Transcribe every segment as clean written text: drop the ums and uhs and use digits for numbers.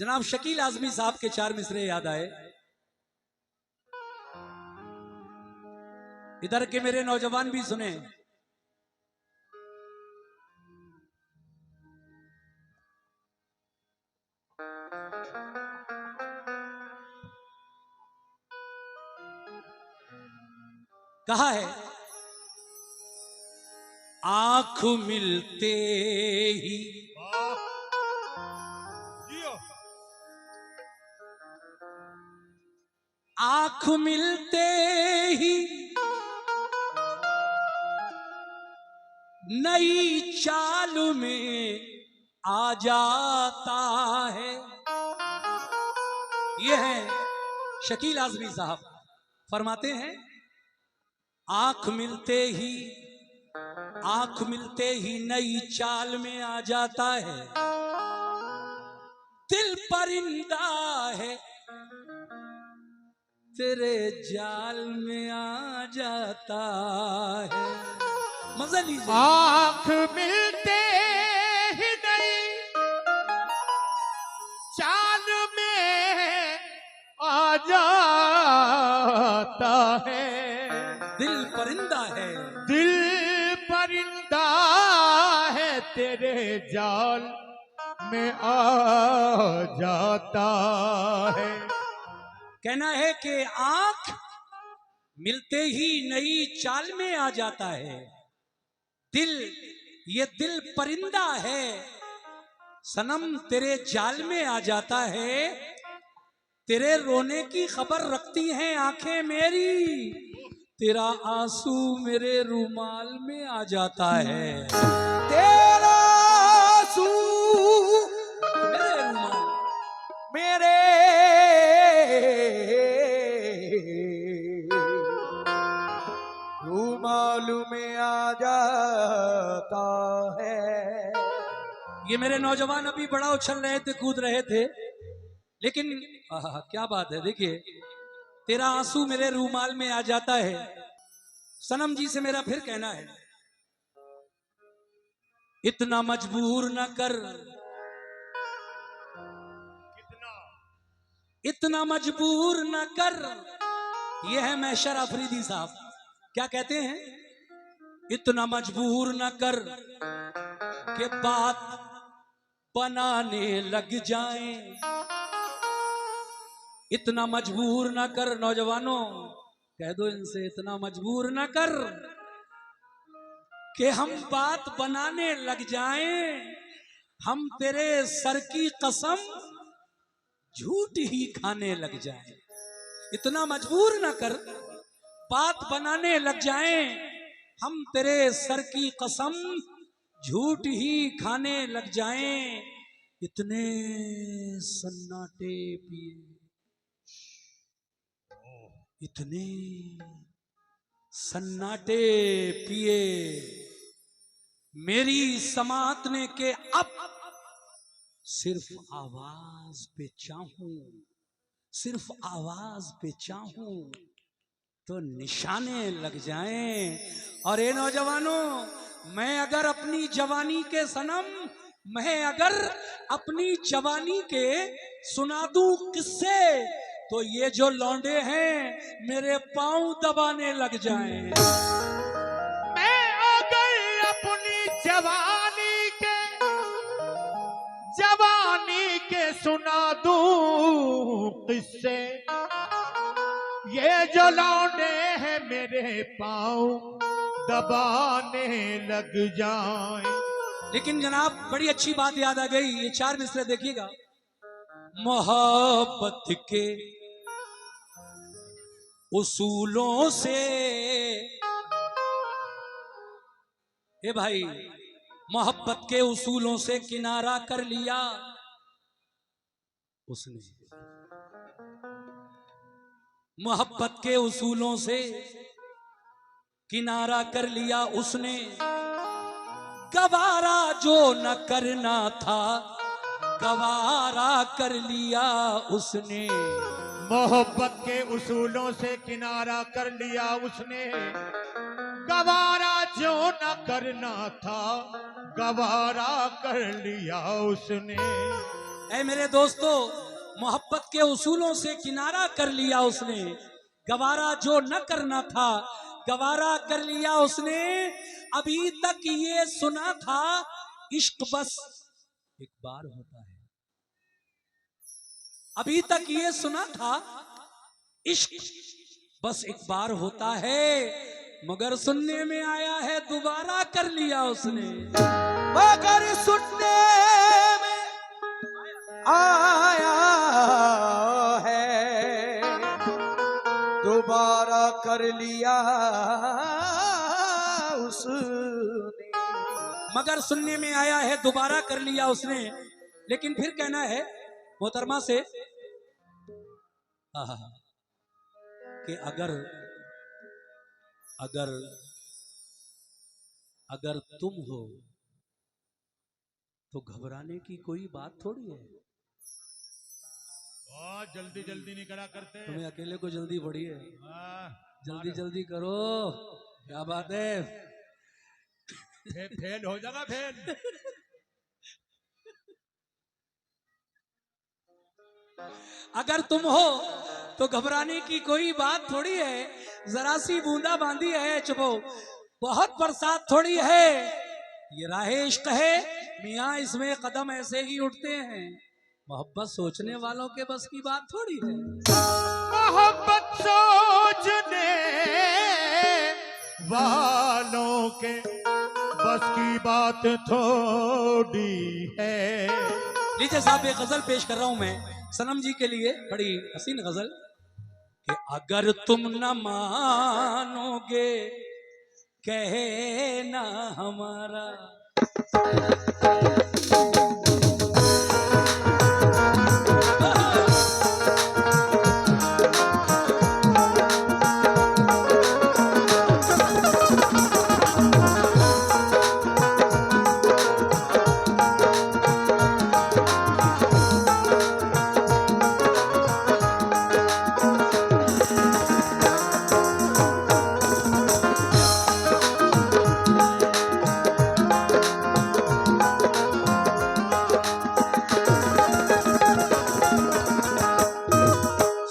जनाब शकील आजमी साहब के 4 मिसरे याद आए। इधर के मेरे नौजवान भी सुने। कहा है, आंख मिलते ही आंख मिलते ही नई चाल में आ जाता है। ये है शकील आजमी साहब, फरमाते हैं आंख मिलते ही नई चाल में आ जाता है। दिल परिंदा है तेरे जाल में आ जाता है। मजा लीजिए। आंख मिलते ही नई चाल में आ जाता है। दिल परिंदा है, दिल परिंदा है तेरे जाल में आ जाता है। कहना है कि आंख मिलते ही नई चाल में आ जाता है। ये दिल परिंदा है सनम तेरे जाल में आ जाता है। तेरे रोने की खबर रखती हैं आंखें मेरी, तेरा आंसू मेरे रुमाल में आ जाता है। तेरा आंसू मेरे रुमाल मेरे रुमाल में आ जाता है। ये मेरे नौजवान अभी बड़ा उछल रहे थे, कूद रहे थे, लेकिन क्या बात है। देखिए, तेरा आंसू मेरे रुमाल में आ जाता है। सनम जी से मेरा फिर कहना है, इतना मजबूर न कर, इतना मजबूर न कर। यह है मैशर अफरीदी साहब, क्या कहते हैं, इतना मजबूर न कर के बात बनाने लग जाएं। इतना मजबूर न कर, नौजवानों कह दो इनसे, इतना मजबूर न कर कि हम बात बनाने लग जाएं। हम तेरे सर की कसम झूठ ही खाने लग जाएं। इतना मजबूर न कर, बात बनाने लग जाएं। हम तेरे सर की कसम झूठ ही खाने लग जाएं। इतने सन्नाटे पिए, इतने सन्नाटे पिए मेरी समातने के अब सिर्फ आवाज पे चाहूं, सिर्फ आवाज पे चाहूं तो निशाने लग जाएं। और ये नौजवानों, मैं अगर अपनी जवानी के सनम, मैं अगर अपनी जवानी के सुना दूं किस्से, तो ये जो लौंडे हैं मेरे पांव दबाने लग जाएं। मैं अगर अपनी जवानी के सुना दूं किस्से, ये जो लौंडे हैं मेरे पांव दबाने लग जाएं। लेकिन जनाब बड़ी अच्छी बात याद आ गई, ये 4 मिसरे देखिएगा। मोहब्बत के उसूलों से, ए भाई, मोहब्बत के उसूलों से किनारा कर लिया उसने। मोहब्बत के उसूलों से किनारा कर लिया उसने। गवारा जो न करना था गवारा कर लिया उसने। मोहब्बत के उसूलों से किनारा कर लिया उसने। गवारा जो न करना था गवारा कर लिया उसने। ऐ मेरे दोस्तों, मोहब्बत के उसूलों से किनारा कर लिया उसने, गवारा जो न करना था गवारा कर लिया उसने। अभी तक ये सुना था इश्क बस एक बार होता है, अभी तक ये सुना था इश्क बस एक बार होता है, मगर सुनने में आया है दोबारा कर लिया उसने। मगर सुनने में आया है दोबारा कर लिया उसने। मगर सुनने में आया है दोबारा कर लिया उसने। लेकिन फिर कहना है मोहतरमा से कि अगर अगर अगर तुम हो तो घबराने की कोई बात थोड़ी है। जल्दी जल्दी नहीं करा करते, तुम्हें अकेले को जल्दी पड़ी है, जल्दी मारो। जल्दी करो, क्या बात है। फेल हो जाएगा फेल। अगर तुम हो तो घबराने की कोई बात थोड़ी है, जरा सी बूंदा बांदी है चुपो, बहुत बरसात थोड़ी है, ये राहे इश्क है मियाँ, इसमें कदम ऐसे ही उठते हैं, मोहब्बत सोचने वालों के बस की बात थोड़ी है। मोहब्बत सोचने वालों के बस की बात थोड़ी है। लीजिए साहब, एक गजल पेश कर रहा हूं मैं सनम जी के लिए, बड़ी हसीन गजल कि अगर तुम न मानोगे कहना हमारा,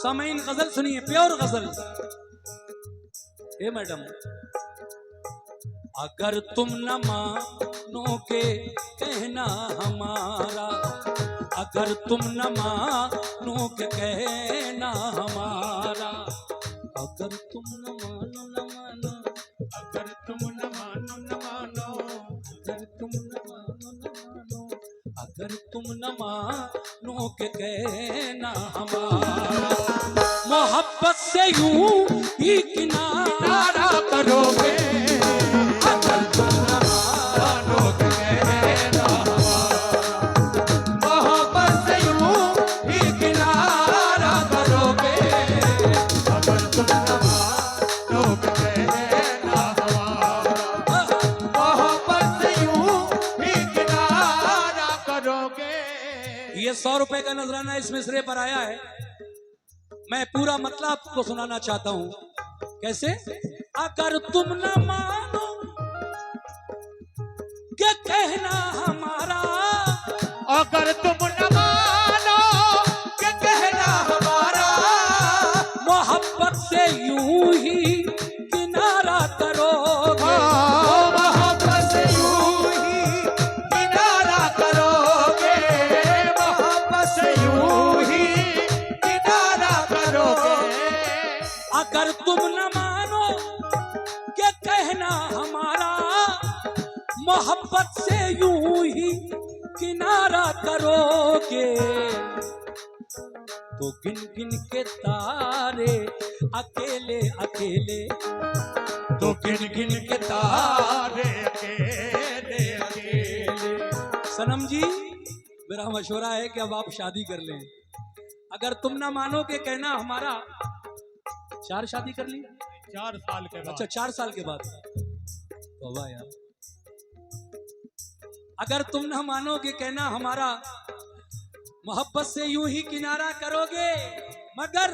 सामईन गजल सुनिए, प्योर गजल। ए मैडम, अगर तुम न मानोगे कहना हमारा, अगर तुम न मानोगे कहना हमारा, अगर तुम न मानो न मानो, अगर तुम न मानो न मानो, अगर तुम न मानो न मानो, अगर तुम न मानोगे कहना हमारा, मोहब्बत से यूं ही किनारा करोगे, अगर तुम न मानोगे कहना हमारा, मोहब्बत से यूं ही किनारा करोगे, अगर तुम न मानोगे कहना हमारा, मोहब्बत से यूं ही किनारा करोगे। ये 100 रुपए का नजराना इस मिसरे पर आया है, मैं पूरा मतलब आपको सुनाना चाहता हूं। कैसे? अगर तुम न मानो क्या कहना हमारा, अगर तुम न मानो क्या कहना हमारा, मोहब्बत से यूं ही किनारा करोगे, मोहब्बत से यूं ही किनारा करोगे, मोहब्बत से यूं ही किनारा करोगे। अगर तुम न मानो क्या कहना हमारा, मोहब्बत से यूं ही किनारा करोगे, तो गिन गिन के तारे अकेले अकेले, तो गिन गिन के तारे अकेले अकेले। सनम जी, मेरा मशवरा है कि अब आप शादी कर लें। अगर तुम ना मानोगे कहना हमारा, 4 शादी कर ली? 4 साल के बाद। अच्छा, 4 साल के बाद। तो वाह यार, अगर तुम ना मानोगे कहना हमारा, मोहब्बत से यूं ही किनारा करोगे, मगर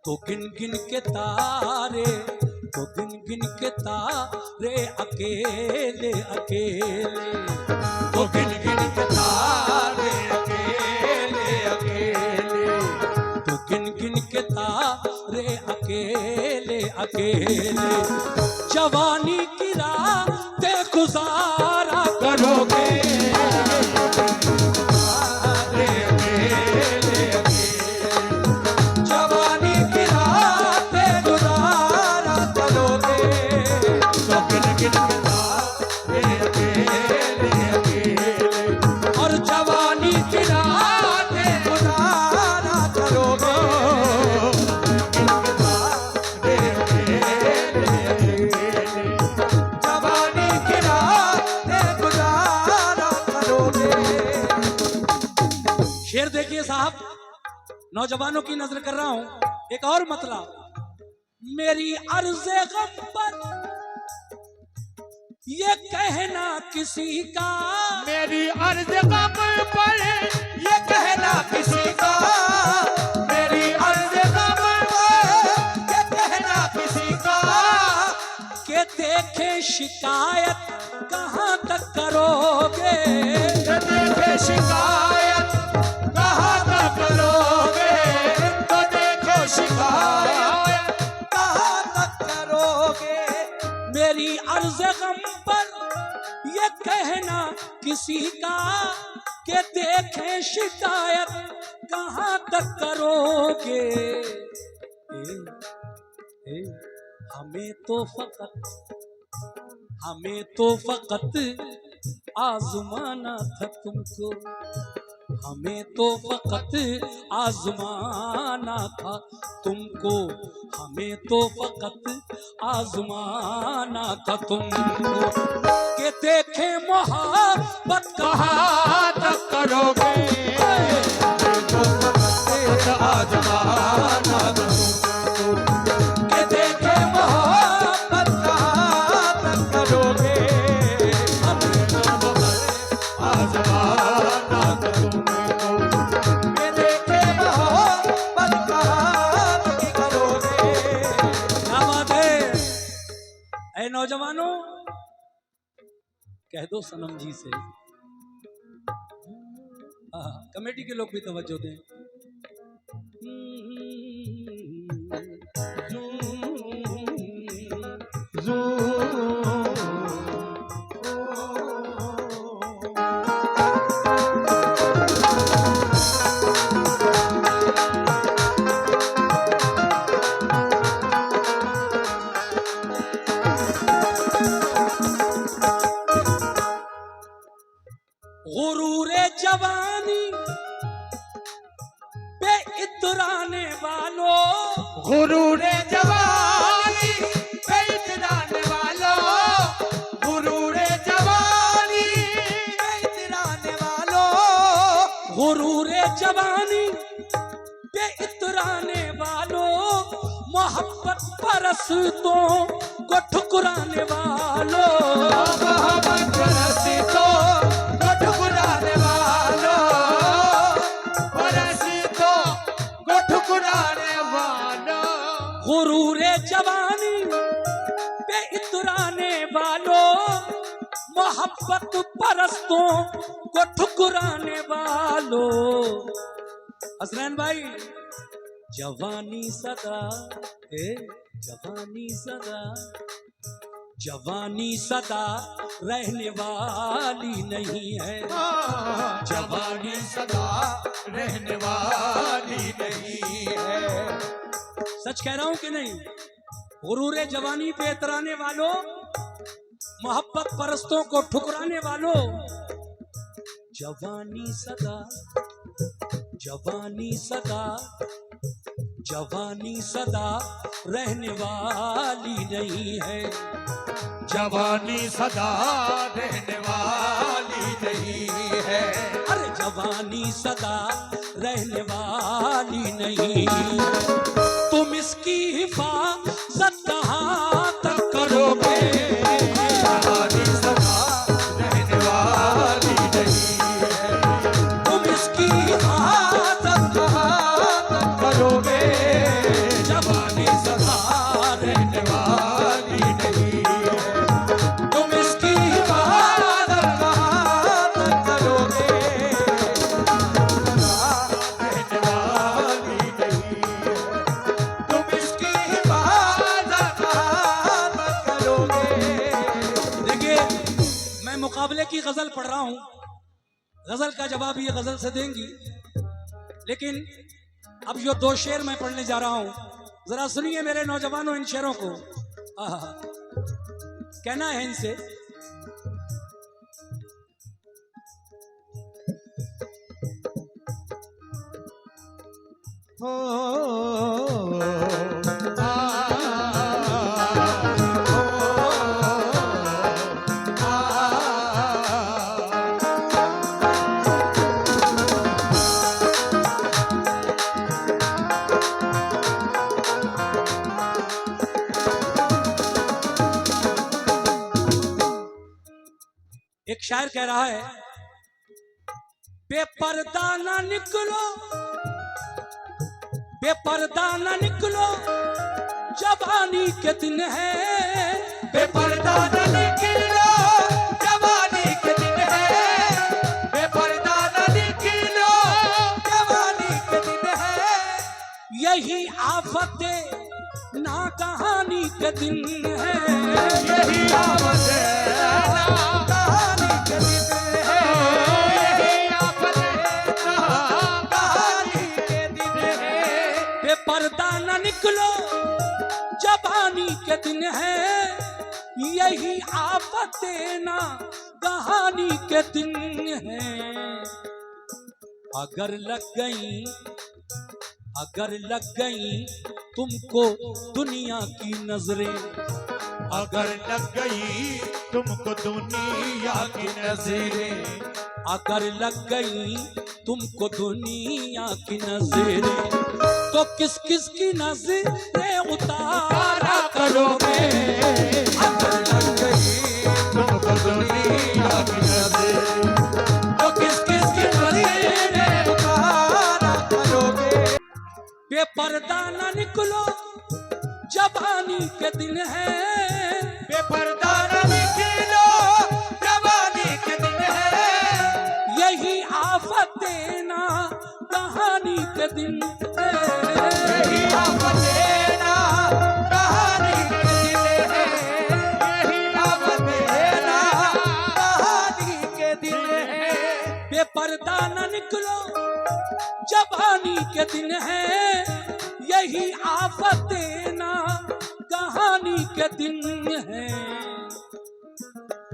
तो गिन गिन के तारे, तो गिन गिन के तारे अकेले अकेले, तो गिन गिन के तारे अकेले सितारे अकेले अकेले। जवानी की रातें गुजारा करोगे, जवानी की रातें गुजारा करोगे। और जवानी की रातें गुजारा करोगे। जवानी की रातें गुजारा करोगे। शेर देखिए साहब, नौजवानों की नजर कर रहा हूं। एक और मतलब, मेरी अर्ज़े गम पर ये कहना किसी का, मेरी अर्ज़ गम पर ये कहना किसी का, मेरी अर्ज़ गम पर ये कहना किसी का, के देखे शिकायत कहां तक करोगे। देखे शिकायत कहाँ तक करोगे, तो देखो शिकायत कहाँ तक करोगे। मेरी अर्ज़े गम पर ये कहना किसी का, के देखे शिकायत कहां तक करोगे। हमें तो फकत आज़माना था तुमको, हमें तो फकत आज़माना था तुमको, हमें तो फकत आज़माना था तुमको। के देखे मोहब्बत कहाँ तक करोगे। आज़माना तुमको, के देखे मोहब्बत कहाँ तक करोगे। आज़माना तुमको, के देखे मोहब्बत कहाँ तक करोगे। क्या बात है। ऐ नौजवानों, कह दो सनम जी से। कमेटी के लोग भी तवज्जो दें। गुरूरे जवानी पे इतराने वालों, गुरूरे जवानी पे इतराने वालों, गुरूरे जवानी पे इतराने वालों, गुरूरे जवानी पे इतराने वालों, मोहब्बत परस्तों को ठुकराने वालों, मोहब्बत परस्तों को ठुकराने वालों, परस्तों को ठुकराने वालों। गुरूरे जवानी पे इतराने वालों, मोहब्बत परस्तों को ठुकराने वालों। हसनैन भाई, जवानी सदा जवानी सदा, जवानी सदा रहने वाली नहीं है। जवानी सदा रहने वाली नहीं है। सच कह रहा हूं कि नहीं। गुरूरे जवानी पे इतराने वालों, मोहब्बत परस्तों को ठुकराने वालों। जवानी सदा जवानी सदा जवानी सदा रहने वाली नहीं है। जवानी सदा रहने वाली नहीं है। अरे जवानी सदा रहने वाली नहीं। तुम इसकी हिफाजत कहाँ तक करोगे। जवानी सदा रहने वाली नहीं है। तुम इसकी हिफाजत कहाँ तक करोगे। जवानी सदा रहने वाली नहीं है। तुम इसकी हिफाजत कहाँ तक करोगे। रहने वाली नहीं है। रहा हूं, गजल का जवाब ये गजल से देंगी, लेकिन अब जो 2 शेर मैं पढ़ने जा रहा हूं, जरा सुनिए मेरे नौजवानों इन शेरों को। आहा, कहना है इनसे, एक शायर कह रहा है, बेपर्दा ना निकलो, बेपर्दा ना निकलो, जवानी के दिन है, बेपर्दा न निकलो, जवानी के दिन है, बेपर्दा न निकलो, जवानी के दिन है, यही आफते ना कहानी के दिन है, यही आफत कहानी के दिन है, यही आफत कहानी के दिन है, बेपर्दा ना निकलो, जवानी के दिन है, यही आफते ना कहानी के दिन है। अगर लग गई तुमको दुनिया की नजरें, अगर लग गई तुमको दुनिया की नजरें, अगर लग गई तुमको दुनिया की नजरें, तो किस किस की नजरें उतारा करोगे। अगर लग गई तुमको दुनिया की नजरें, तो किस किस की नजरें उतारा करोगे, बेपर्दा ना निकलो, जवानी के दिन है, बेपर्दा न निकलो, जवानी के दिन है, यही आफते ना कहानी के दिन है, यही आफत ना कहानी के दिन है, यही आफत ना कहानी के दिन है, बेपर्दा ना निकलो, जवानी के दिन है, यही आफते ना कहानी के दिन है।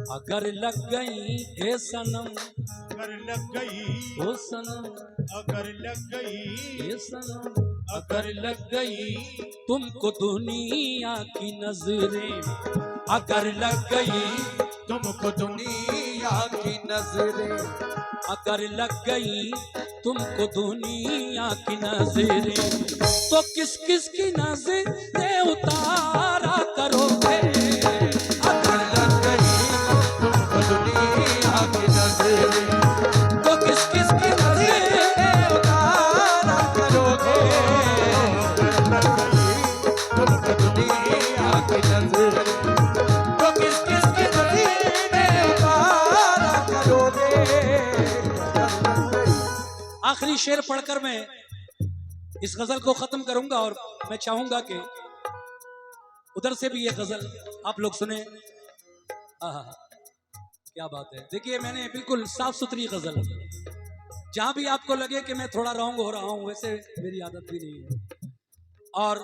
अगर लग गई ए सनम, अगर लग गई, ओ सनम, अगर लग गई, ए सनम, अगर लग गई तुमको दुनिया की नजरें, अगर लग गई तुमको दुनिया की नजरें, अगर लग गई तुमको दुनिया की नजरें, तो किस किस की नजरें उतारा करोगे। अगर लग गई तुमको दुनिया की नजरें, तो किस किस की नजरें उतारा करोगे, तुमको दुनिया की नजरें, तो किस किस की नजरें उतारा करोगे। आखिरी शेर पढ़कर मैं इस गजल को खत्म करूंगा, और मैं चाहूंगा कि उधर से भी ये गजल आप लोग सुने। आहा, क्या बात है। देखिए, मैंने बिल्कुल साफ सुथरी गजल, जहां भी आपको लगे कि मैं थोड़ा रॉन्ग हो रहा हूं, वैसे मेरी आदत भी नहीं है और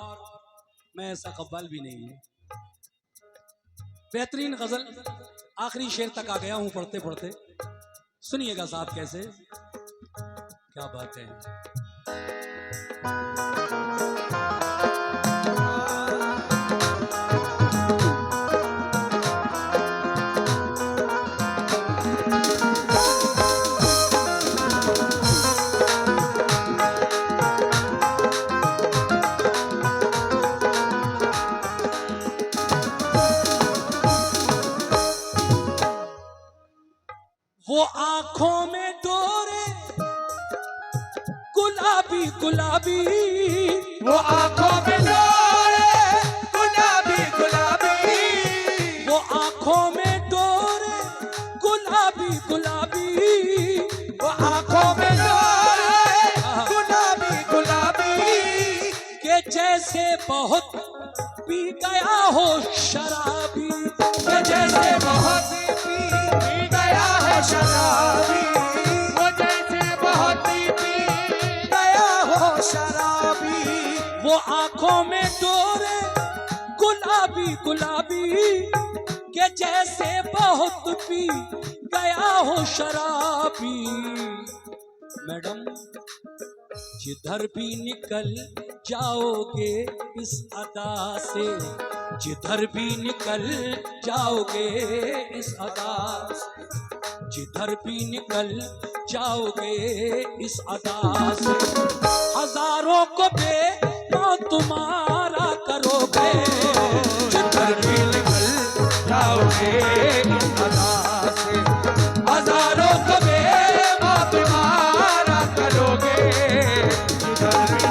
मैं ऐसा कव्वाल भी नहीं हूं। बेहतरीन गजल, आखिरी शेर तक आ गया हूं पढ़ते पढ़ते। सुनिएगा साहब कैसे, क्या बात है। वो आंखों में डोरे गुलाबी गुलाबी, वो आंखों में डोरे गुलाबी गुलाबी, वो आंखों में डोरे गुलाबी गुलाबी, वो आंखों में डोरे गुलाबी गुलाबी, के जैसे बहुत पी गया हो शराबी, के जैसे बहुत पी गया है शराबी, वो जैसे बहुत ही पी गया हो शराबी। वो आंखों में डोरे गुलाबी गुलाबी के जैसे बहुत पी गया हो शराबी। मैडम जिधर भी निकल जाओगे इस अदा से, जिधर भी निकल जाओगे इस अदा से, जिधर भी निकल जाओगे इस अदा से, हजारों को बेमौत तुम्हारा करोगे। जिधर भी निकल जाओगे इस अदा से, हजारों को बेमौत तुम्हारा करोगे। जिधर भी